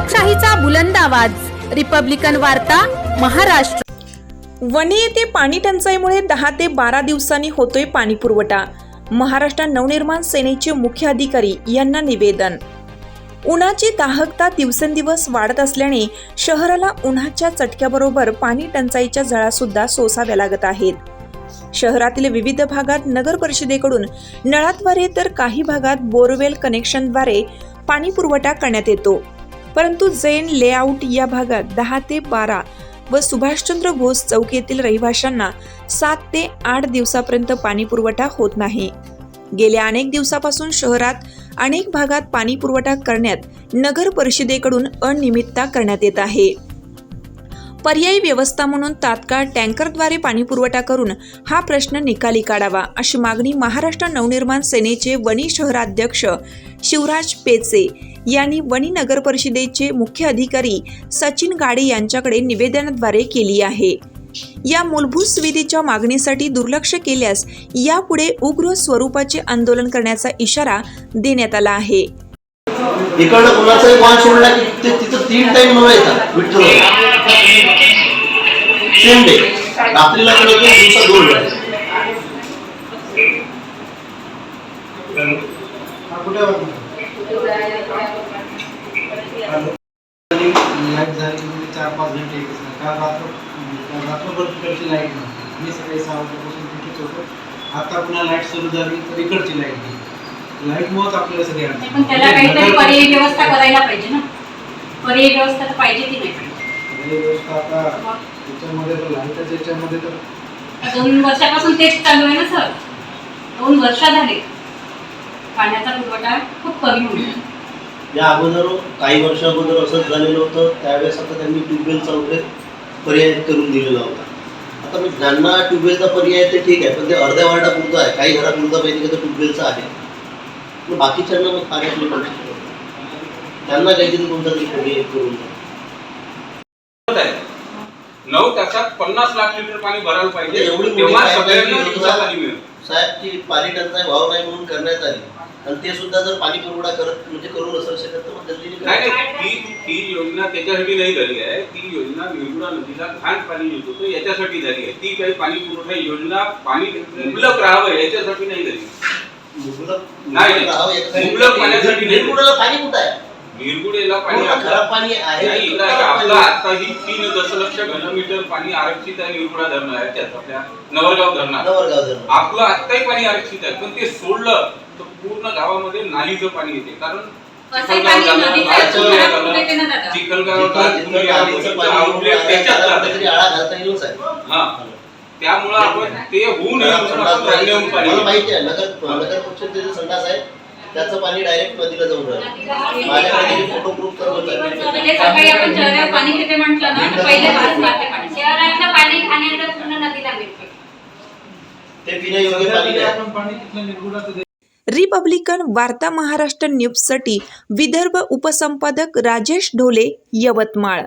लोकशाहीचा बुलंद आवाज, रिपब्लिकन वार्ता, महाराष्ट्र। वणी येथे पाणी टंचाईमुळे 10 ते 12 दिवसांनी होतोय पाणी पुरवठा। महाराष्ट्र नवनिर्माण सेनेचे मुख्य अधिकारी यांना निवेदन। उन्हाची दाहकता दिवसेंदिवस वाढत असल्याने शहराला उन्हाच्या चटक्याबरोबर पाणी टंचाईच्या झळा सुद्धा सोसाव्या लागत आहेत। शहरातील विविध भागात नगर परिषदेकडून नळाद्वारे तर काही भागात बोरवेल कनेक्शनद्वारे पाणी पुरवठा करण्यात येतो, परंतु जैन लेआउट या भागात 10 ते 12 व सुभाषचंद्र बोस चौक येथील रहिवाशांना 7 ते 8 दिवसापर्यंत पाणी पुरवठा होत नाही। गेल्या अनेक दिवसापासून शहरात अनेक भागात पाणी पुरवठा करण्यात नगर परिषदेकडून अनियमितता करण्यात येत आहे। पर्यायी व्यवस्था म्हणून तात्काळ टँकरद्वारे पाणी पुरवठा करून हा प्रश्न निकाली काढावा, अशी मागणी महाराष्ट्र नवनिर्माण सेनेचे वणी शहराध्यक्ष शिवराज पेचे यांनी वणी नगर परिषदेचे मुख्य अधिकारी सचिन गाडे यांच्याकडे निवेदनाद्वारे केली आहे। या मूलभूत सुविधेच्या मागणीसाठी दुर्लक्ष केल्यास यापुढे उग्र स्वरूपाचे आंदोलन करण्याचा इशारा देण्यात आला आहे। इकडं कोणाचाही कॉल सोडला की तिथं 3 टाइम नव्हे येतात विठ्ठल सेम डे रात्रीला पण येतो, दिवसा 2 वेळा। लाईट झाली म्हणजे 4-5 घंटे येतच नाही, काल रात्रभर तिकडची लाईट नव्हती। मी सकाळी 6 वाजल्यापासून तिथेच होतो। आता पुन्हा लाईट सुरू झाली तर इकडची लाईट गेली। लाईटमुळेच आपल्याला सगळी अडचण। पण त्याला काहीतरी पर्यायी व्यवस्था करायला पाहिजे ना, पर्यायी व्यवस्था तर पाहिजे की नाही? पर्यायी व्यवस्था आता त्याच्यामध्ये तर लाईटच्या याच्यामध्ये तर 2 वर्षापासून तेच चालू आहे ना सर। 2 वर्ष झाले पाण्याचा पुरवठा खूप कमी होतो। या अगोदर काही वर्ष अगोदर असंच झालेलं होतं, त्यावेळेस आता त्यांनी ट्यूबवेलचा वगैरे पर्याय करून दिलेला होता। आता मी ज्यांना ट्यूबवेलचा पर्याय ते ठीक आहे, पण ते अर्ध्या वार्डापुरतं आहे, काही घरापुरतं पाहिजे तर ट्यूबवेलचा आहे, मग बाकीच्यांना मग पाण्याची पंचायत त्यांना काहीतरी कोणता तरी पर्याय करून 9 तासात 50 लाख लिटर पाणी भरायला पाहिजे, एवढी तेव्हा सगळ्यांना दिवसा पाणी मिळेल। साहेब की पाणी टंचाई व्हावं नाही म्हणून करण्यात आली, आणि ते सुद्धा जर पाणी पुरवठा करत म्हणजे करू नसेल शकत तर मग जल्दीने नाही, ती योजना त्याच्यासाठी नाही झाली आहे। ती योजना निर्गुणा नदीला घाण पाणी येत होतं याच्यासाठी झाली आहे। ती काही पाणी पुरवठा योजना पाणी मुबलक राहावं याच्यासाठी नाही झाली। मुबलक पाण्यासाठी निर्गुणाला पाणी कुठं आहे? निर्गुडेला पाणी खराब पाणी आहे। आपला आताही 3 दशलक्ष घनमीटर पाणी आरक्षित आहे निर्गुडा धरण आहे, त्यात आपल्या नवरगाव धरणात आपलं आत्ताही पाणी आरक्षित आहे, पण ते सोडलं तर पूर्ण गावामध्ये नालीचं पाणी येते। कारण त्यामुळे आपण ते होऊ नये माहिती आहे। नगर परिषदेचे संडास आहे, त्याचं पाणी डायरेक्ट नदीला जाऊन राहिलं। माझ्याकडे फोटो प्रूफ करून सकाळी आपण शहरात पाणी किती म्हटलं ना, पहिले भारत माते पाणी शहरातलं पाणी खाण्याचं पूर्ण नदीला मिळते, ते पिण्यायोग्य पाणी नाही। आपण पाणी तिथलं निर्गुणाचं रिपब्लिकन वार्ता महाराष्ट्र न्यूजसाठी विदर्भ उपसंपादक राजेश ढोले, यवतमाळ।